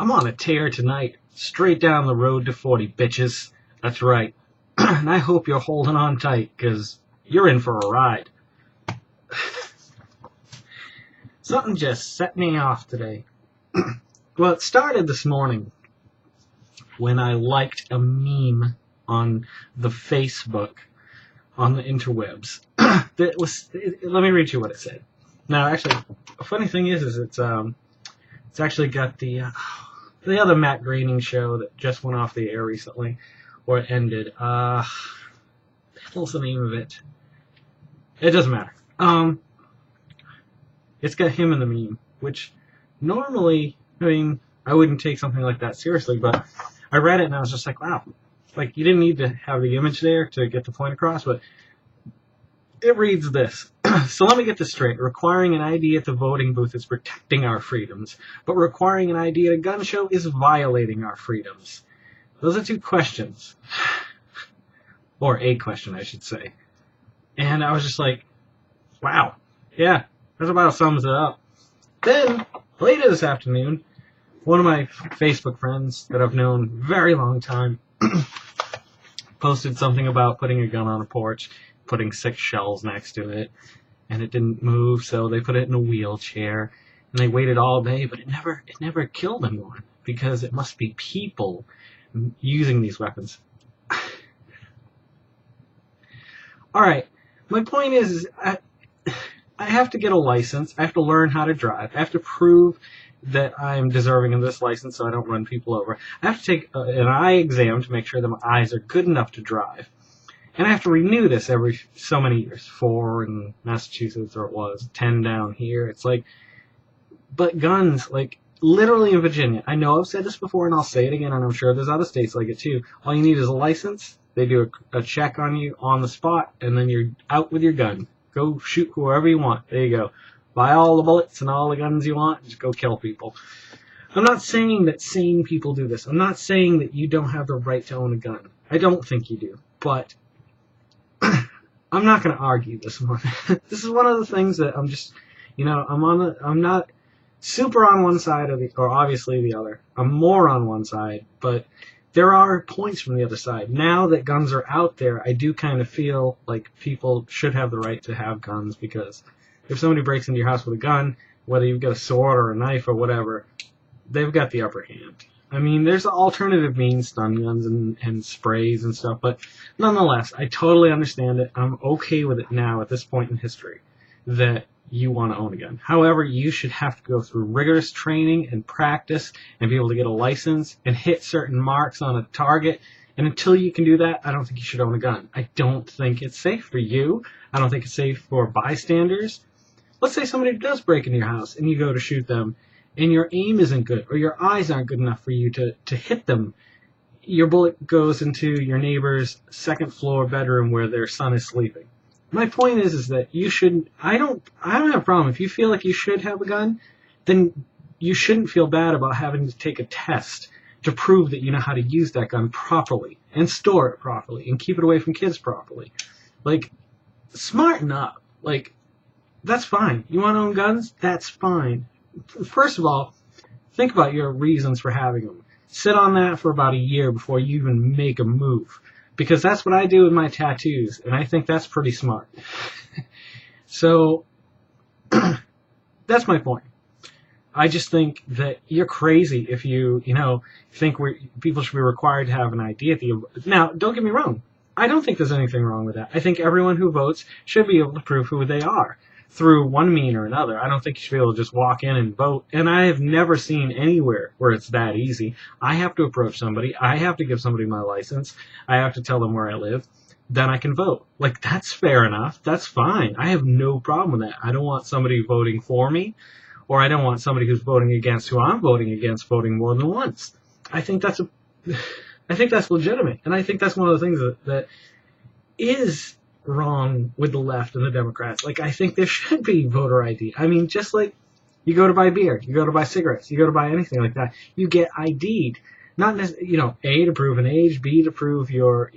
I'm on a tear tonight, straight down the road to 40, bitches. That's right. And I hope you're holding on tight, 'cause you're in for a ride. Something just set me off today. Well, it started this morning when I liked a meme on the Facebook, on the interwebs. Let me read you what it said. Now, actually, a funny thing is it's actually got the other Matt Groening show that just went off the air recently, or it ended. What's the name of it? It doesn't matter. It's got him in the meme, which normally, I mean, I wouldn't take something like that seriously, but I read it and I was just like, wow. Like, you didn't need to have the image there to get the point across, but it reads this. So let me get this straight. Requiring an ID at the voting booth is protecting our freedoms, but requiring an ID at a gun show is violating our freedoms. Those are two questions. Or a question, I should say. And I was just like, wow. Yeah, that about sums it up. Then, later this afternoon, one of my Facebook friends that I've known very long time posted something about putting a gun on a porch, putting 6 shells next to it, and it didn't move, so they put it in a wheelchair, and they waited all day, but it never killed anyone, because it must be people using these weapons. Alright, my point is I have to get a license, I have to learn how to drive, I have to prove that I'm deserving of this license so I don't run people over. I have to take an eye exam to make sure that my eyes are good enough to drive. And I have to renew this every so many years. 4 in Massachusetts, or it was 10 down here. It's like, but guns, like, literally in Virginia, I know I've said this before and I'll say it again, and I'm sure there's other states like it too. All you need is a license. They do a check on you on the spot, and then you're out with your gun. Go shoot whoever you want. There you go. Buy all the bullets and all the guns you want, just go kill people. I'm not saying that sane people do this. I'm not saying that you don't have the right to own a gun. I don't think you do. But I'm not going to argue this one. This is one of the things that I'm just, I'm not super on one side or obviously the other. I'm more on one side, but there are points from the other side. Now that guns are out there, I do kind of feel like people should have the right to have guns, because if somebody breaks into your house with a gun, whether you've got a sword or a knife or whatever, they've got the upper hand. I mean, there's alternative means, stun guns and sprays and stuff, but nonetheless, I totally understand it. I'm okay with it now at this point in history that you want to own a gun. However, you should have to go through rigorous training and practice and be able to get a license and hit certain marks on a target. And until you can do that, I don't think you should own a gun. I don't think it's safe for you. I don't think it's safe for bystanders. Let's say somebody does break into your house and you go to shoot them and your aim isn't good or your eyes aren't good enough for you to hit them. Your bullet goes into your neighbor's second floor bedroom where their son is sleeping. My point is that you shouldn't, I don't have a problem. If you feel like you should have a gun, then you shouldn't feel bad about having to take a test to prove that you know how to use that gun properly and store it properly and keep it away from kids properly. Like, smarten up. Like, that's fine. You want to own guns? That's fine. First of all, think about your reasons for having them. Sit on that for about a year before you even make a move. Because that's what I do with my tattoos, and I think that's pretty smart. So, that's my point. I just think that you're crazy if you think people should be required to have an ID at the... Now, don't get me wrong. I don't think there's anything wrong with that. I think everyone who votes should be able to prove who they are through one mean or another. I don't think you should be able to just walk in and vote. And I have never seen anywhere where it's that easy. I have to approach somebody. I have to give somebody my license. I have to tell them where I live. Then I can vote. Like, that's fair enough. That's fine. I have no problem with that. I don't want somebody voting for me, or I don't want somebody who's voting against who I'm voting against voting more than once. I think that's legitimate. And I think that's one of the things that is wrong with the left and the Democrats. Like, I think there should be voter ID. I mean, just like you go to buy beer, you go to buy cigarettes, you go to buy anything like that, you get ID'd. Not necessarily, A, to prove an age, B, to prove your,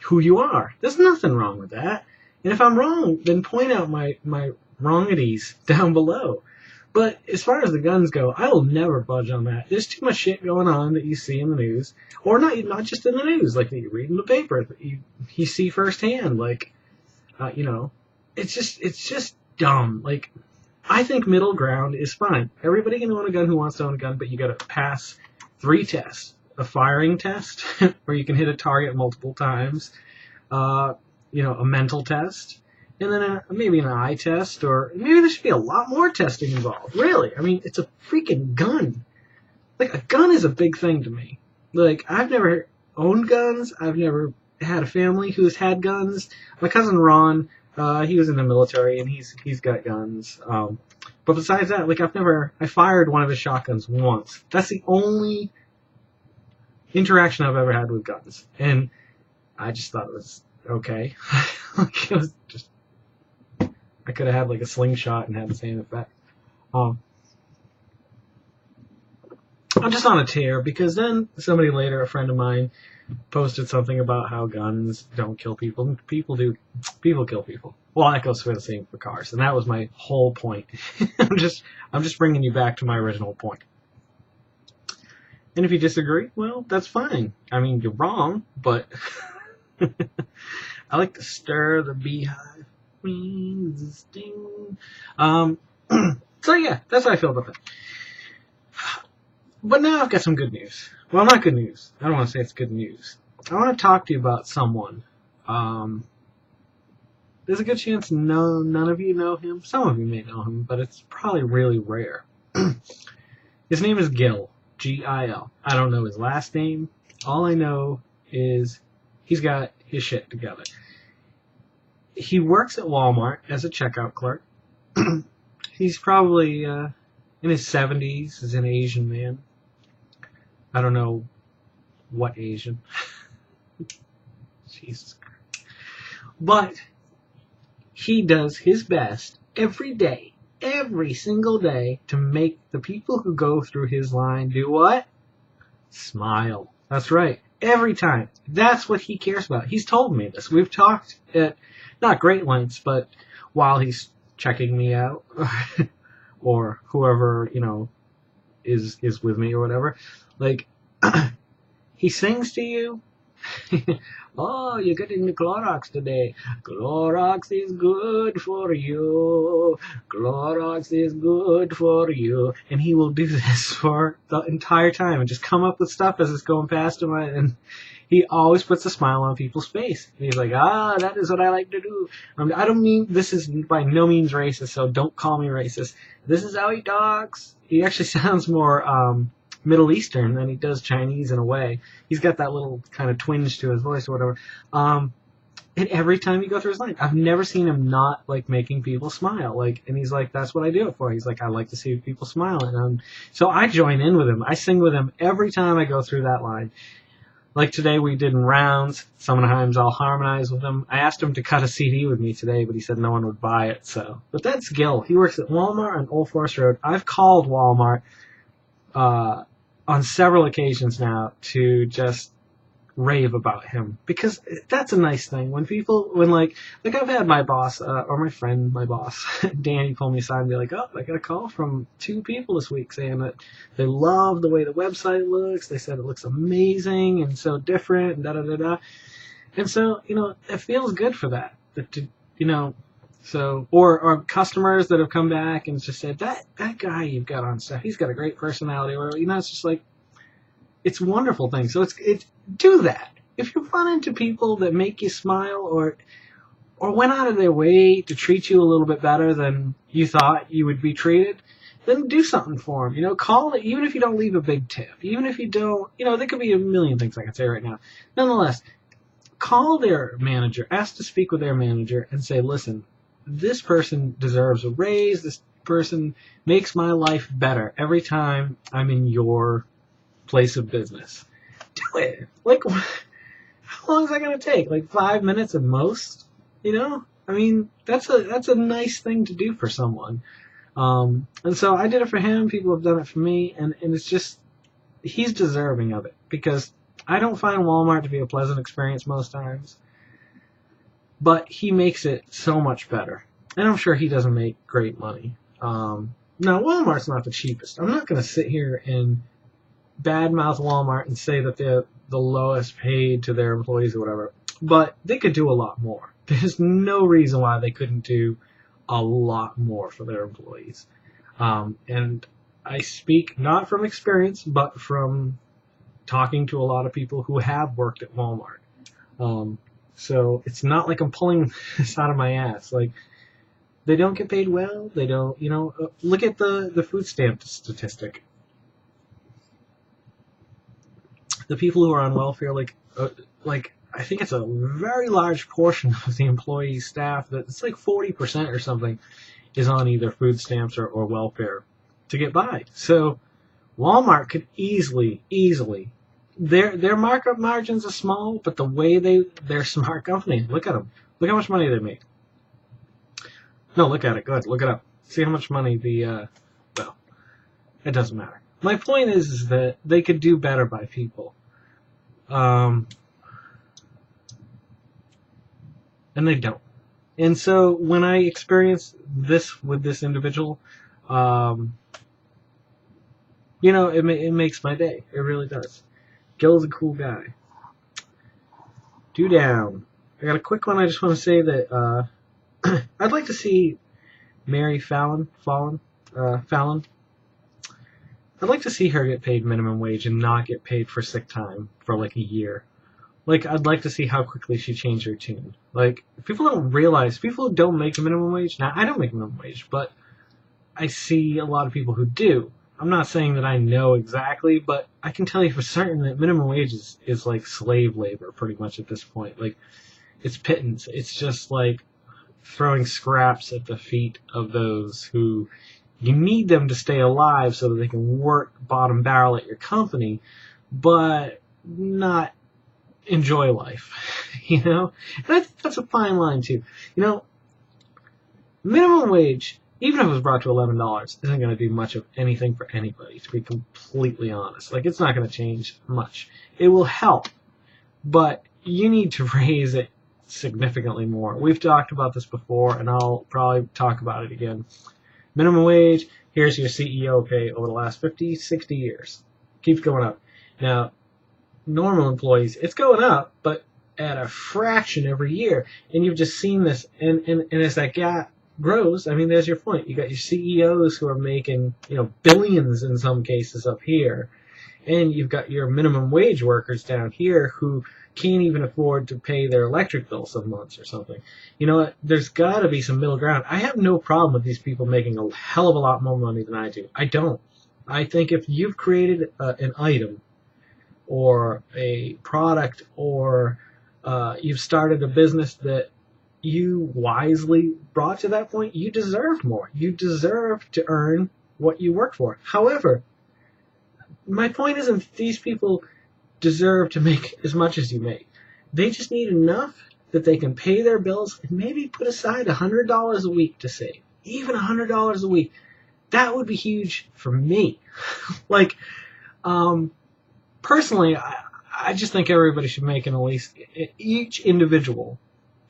who you are. There's nothing wrong with that. And if I'm wrong, then point out my wrongities down below. But as far as the guns go, I will never budge on that. There's too much shit going on that you see in the news, or not just in the news, like that you read in the paper, that you see firsthand. Like, it's just dumb. Like, I think middle ground is fine. Everybody can own a gun who wants to own a gun, but you got to pass 3 tests: a firing test, where you can hit a target multiple times, a mental test. And then maybe an eye test, or maybe there should be a lot more testing involved. Really. I mean, it's a freaking gun. Like, a gun is a big thing to me. Like, I've never owned guns. I've never had a family who's had guns. My cousin Ron, he was in the military, and he's got guns. But besides that, like, I fired one of his shotguns once. That's the only interaction I've ever had with guns. And I just thought it was okay. Like, it was just, I could have had like a slingshot and had the same effect. I'm just on a tear because then somebody later, a friend of mine, posted something about how guns don't kill people. People kill people. Well, that goes for the same for cars, and that was my whole point. I'm just bringing you back to my original point. And if you disagree, well, that's fine. I mean, you're wrong, but I like to stir the beehive. So yeah, that's how I feel about that. But now I've got some good news. Well, not good news. I don't want to say it's good news. I want to talk to you about someone. There's a good chance none of you know him. Some of you may know him, but it's probably really rare. His name is Gil. G-I-L. I don't know his last name. All I know is he's got his shit together. He works at Walmart as a checkout clerk. He's probably in his 70s. He's an Asian man. I don't know what Asian. Jesus Christ. But he does his best every day, every single day, to make the people who go through his line do what? Smile. That's right. Every time. That's what he cares about. He's told me this. We've talked at not great lengths, but while he's checking me out, or whoever, is with me or whatever, like, he sings to you. Oh, you're getting the Clorox today. Clorox is good for you. Clorox is good for you. And he will do this for the entire time and just come up with stuff as it's going past him. And he always puts a smile on people's face. And he's like, that is what I like to do. I don't mean, this is by no means racist, so don't call me racist. This is how he talks. He actually sounds more Middle Eastern than he does Chinese in a way. He's got that little kind of twinge to his voice or whatever. And every time you go through his line, I've never seen him not like making people smile. Like, and he's like, that's what I do it for. He's like, I like to see people smiling. So I join in with him. I sing with him every time I go through that line. Like today we did in rounds. Sometimes I'll harmonize with him. I asked him to cut a CD with me today, but he said no one would buy it. So, but that's Gil. He works at Walmart on Old Forest Road. I've called Walmart on several occasions now to just rave about him, because that's a nice thing when like I've had my boss or my friend, my boss Danny, pull me aside and be like, oh, I got a call from 2 people this week saying that they love the way the website looks. They said it looks amazing and so different and da da da da. And so it feels good for that so or customers that have come back and just said that guy you've got on staff, he's got a great personality, or it's just like, it's a wonderful thing. So it's do that. If you run into people that make you smile or went out of their way to treat you a little bit better than you thought you would be treated, then do something for them. Call it, even if you don't leave a big tip, even if you don't, there could be a million things I can say right now. Nonetheless, call their manager, ask to speak with their manager and say, listen, this person deserves a raise. This person makes my life better every time I'm in your place of business. Do it. Like, how long is that going to take? Like 5 minutes at most? I mean, that's a nice thing to do for someone. And so I did it for him. People have done it for me. And it's just, he's deserving of it, because I don't find Walmart to be a pleasant experience most times. But he makes it so much better. And I'm sure he doesn't make great money. Now, Walmart's not the cheapest. I'm not going to sit here and badmouth Walmart and say that they're the lowest paid to their employees or whatever, but they could do a lot more. There's no reason why they couldn't do a lot more for their employees. And I speak not from experience, but from talking to a lot of people who have worked at Walmart. So it's not like I'm pulling this out of my ass. Like, they don't get paid well. They don't, look at the food stamp statistic. The people who are on welfare, I think it's a very large portion of the employee staff, that it's like 40% or something, is on either food stamps or welfare to get by. So Walmart could easily, their markup margins are small, but the way they're a smart company. Look at them. Look how much money they make. No, look at it. Go ahead, look it up. See how much money well, it doesn't matter. My point is that they could do better by people. And they don't. And so when I experience this with this individual, it makes my day. It really does. Gil's a cool guy. Do down. I got a quick one. I just want to say that I'd like to see Mary Fallon. I'd like to see her get paid minimum wage and not get paid for sick time for like a year. Like, I'd like to see how quickly she changed her tune. Like, people don't realize, people who don't make a minimum wage, now I don't make a minimum wage, but I see a lot of people who do. I'm not saying that I know exactly, but I can tell you for certain that minimum wage is like slave labor pretty much at this point. Like, it's pittance. It's just like throwing scraps at the feet of those who you need them to stay alive so that they can work bottom barrel at your company, but not enjoy life, And I think that's a fine line too. Minimum wage, even if it was brought to $11, isn't going to do much of anything for anybody, to be completely honest. Like, it's not going to change much. It will help, but you need to raise it significantly more. We've talked about this before, and I'll probably talk about it again. Minimum wage, here's your CEO pay over the last 50, 60 years. Keeps going up. Now, normal employees, it's going up, but at a fraction every year. And you've just seen this, and as that gap grows, I mean, there's your point. You got your CEOs who are making, billions in some cases up here, and you've got your minimum wage workers down here who can't even afford to pay their electric bill some months or something. You know what? There's got to be some middle ground. I have no problem with these people making a hell of a lot more money than I do. I don't. I think if you've created an item or a product or you've started a business that you wisely brought to that point, you deserve more. You deserve to earn what you work for. However, my point isn't these people deserve to make as much as you make. They just need enough that they can pay their bills and maybe put aside $100 a week to save. Even $100 a week. That would be huge for me. Personally, I just think everybody should make at least, each individual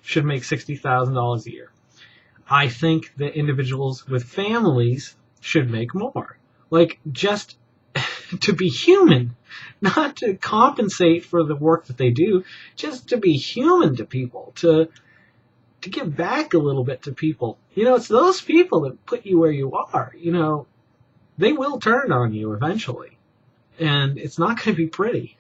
should make $60,000 a year. I think that individuals with families should make more. Just to be human, not to compensate for the work that they do, just to be human to people, to give back a little bit to people. It's those people that put you where you are. They will turn on you eventually, and it's not going to be pretty.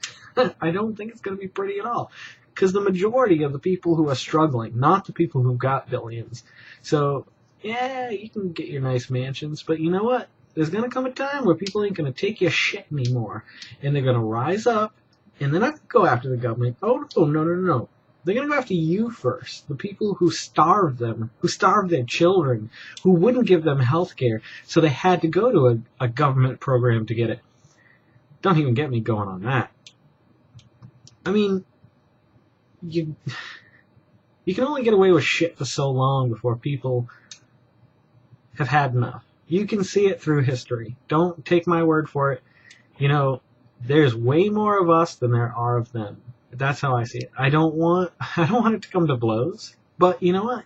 I don't think it's going to be pretty at all, because the majority of the people who are struggling, not the people who've got billions. So, yeah, you can get your nice mansions, but you know what? There's going to come a time where people ain't going to take your shit anymore, and they're going to rise up, and they're not going to go after the government. Oh, no. They're going to go after you first. The people who starved them, who starved their children, who wouldn't give them health care, so they had to go to a government program to get it. Don't even get me going on that. I mean, you can only get away with shit for so long before people have had enough. You can see it through history. Don't take my word for it. There's way more of us than there are of them. That's how I see it. I don't want it to come to blows, but you know what?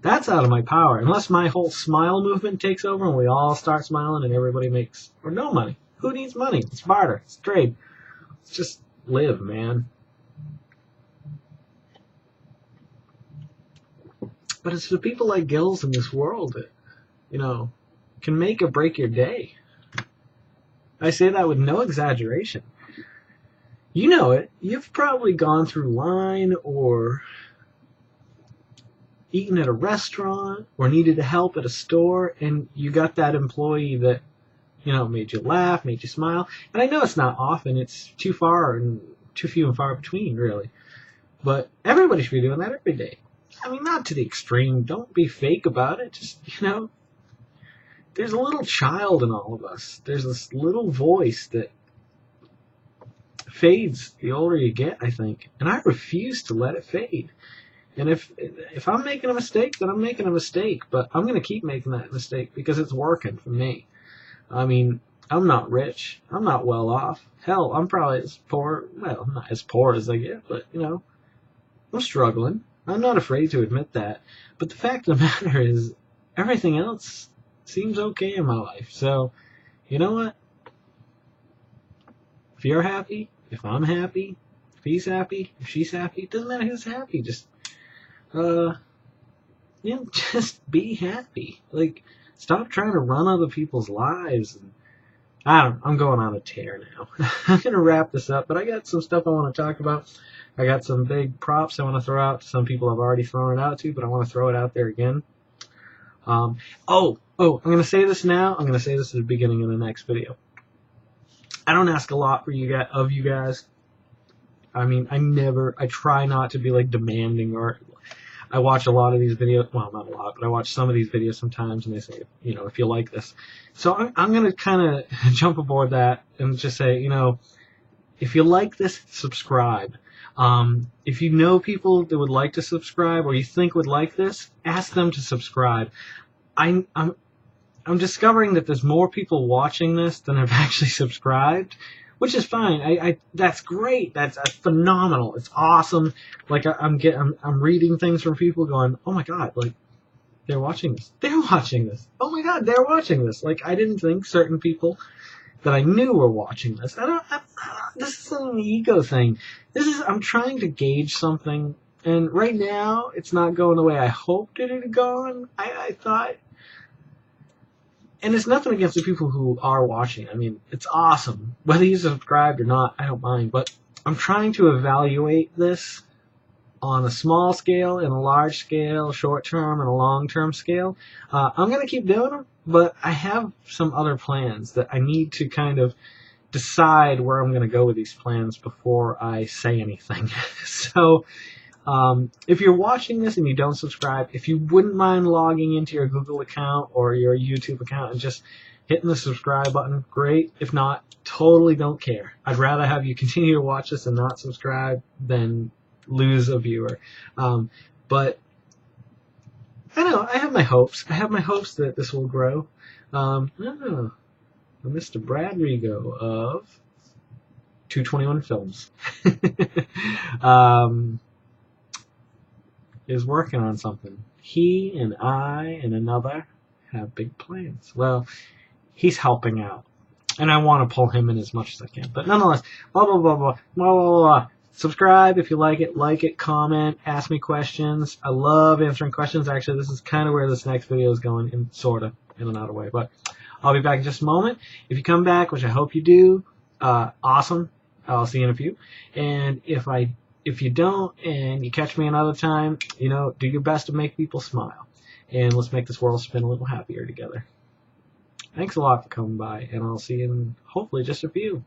That's out of my power. Unless my whole smile movement takes over and we all start smiling and everybody makes, or no money. Who needs money? It's barter. It's trade. Let's just live, man. But it's the people like Gills in this world that, can make or break your day. I say that with no exaggeration. You know it. You've probably gone through line or eaten at a restaurant or needed help at a store, and you got that employee that, made you laugh, made you smile. And I know it's not often. It's too few and far between, really. But everybody should be doing that every day. I mean, not to the extreme. Don't be fake about it. Just, there's a little child in all of us. There's this little voice that fades the older you get, I think. And I refuse to let it fade. And if I'm making a mistake, then I'm making a mistake. But I'm going to keep making that mistake because it's working for me. I mean, I'm not rich. I'm not well off. Hell, I'm probably as poor. Well, not as poor as I get, but, I'm struggling. I'm not afraid to admit that. But the fact of the matter is, everything else seems okay in my life. So, you know what? If you're happy, if I'm happy, if he's happy, if she's happy, it doesn't matter who's happy. Just, just be happy. Like, stop trying to run other people's lives. And I'm going on a tear now. I'm going to wrap this up, but I got some stuff I want to talk about. I got some big props I want to throw out to some people I've already thrown it out to, but I want to throw it out there again. I'm going to say this now. I'm going to say this at the beginning of the next video. I don't ask a lot for you guys. I mean, I try not to be like demanding, or I watch a lot of these videos. Well, not a lot, but I watch some of these videos sometimes, and they say, if you like this. So I'm going to kind of jump aboard that and just say, if you like this, subscribe. If you know people that would like to subscribe or you think would like this, ask them to subscribe. I'm discovering that there's more people watching this than have actually subscribed, which is fine. That's great. That's phenomenal. It's awesome. Like I'm reading things from people going, oh my God, like they're watching this. They're watching this. Oh my God, they're watching this. Like I didn't think certain people that I knew were watching this. This is an ego thing. I'm trying to gauge something, and right now it's not going the way I hoped it had gone. I thought, and it's nothing against the people who are watching. I mean, it's awesome. Whether you subscribed or not, I don't mind. But I'm trying to evaluate this on a small scale, and a large scale, short-term, and a long-term scale. I'm going to keep doing them, but I have some other plans that I need to kind of decide where I'm going to go with these plans before I say anything. So if you're watching this and you don't subscribe, if you wouldn't mind logging into your Google account or your YouTube account and just hitting the subscribe button, great. If not, totally don't care. I'd rather have you continue to watch this and not subscribe than lose a viewer. But I know, I have my hopes. I have my hopes that this will grow. Mr. Brad Rigo of 221 Films is working on something. He and I and another have big plans. Well, he's helping out, and I want to pull him in as much as I can. But nonetheless, blah, blah, blah, blah, blah, blah, blah. Subscribe if you like it, comment, ask me questions. I love answering questions. Actually, this is kind of where this next video is going, in an odd way. But I'll be back in just a moment. If you come back, which I hope you do, awesome. I'll see you in a few. And if you don't and you catch me another time, do your best to make people smile. And let's make this world spin a little happier together. Thanks a lot for coming by, and I'll see you in hopefully just a few.